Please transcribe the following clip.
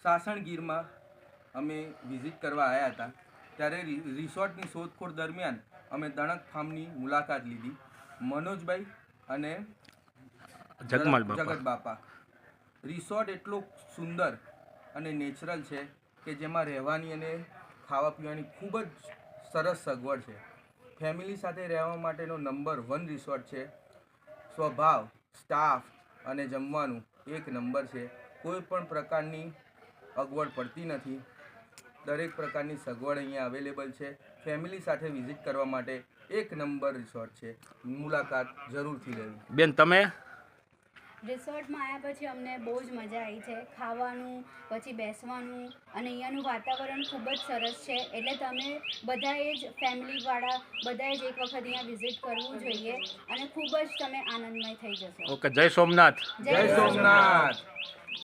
સાસણગીરમાં અમે વિઝિટ કરવા આવ્યા હતા ત્યારે રિસોર્ટની શોધખોળ દરમિયાન અમે દણક ફાર્મની મુલાકાત લીધી. મનોજભાઈ અને જગત બાપા. રિસોર્ટ એટલો સુંદર અને નેચરલ છે કે જેમાં રહેવાની અને ખાવા પીવાની ખૂબ જ સરસ સગવડ છે. ફેમિલી સાથે રહેવા માટેનો નંબર 1 રિસોર્ટ છે. સ્વભાવ, સ્ટાફ અને જમવાનું એક નંબર છે. કોઈ પણ પ્રકારની અગવડ પડતી નથી. દરેક પ્રકારની સગવડ અહીંયા અવેલેબલ છે. ફેમિલી સાથે વિઝિટ કરવા માટે એક નંબર રિસોર્ટ છે. મુલાકાત જરૂરથી લેવી. બેન, તમે રિસોર્ટમાં આવ્યા પછી અમને બહુ જ મજા આવી છે. ખાવાનું, પછી બેસવાનું અને અહીંયાનું વાતાવરણ ખૂબ જ સરસ છે. એટલે તમે બધાએ જ ફેમિલીવાળા બધાએ જ એક વખત અહીંયા વિઝિટ કરવું જોઈએ અને ખૂબ જ તમે આનંદમય થઈ જશો. ઓકે, જય સોમનાથ. જય સોમનાથ.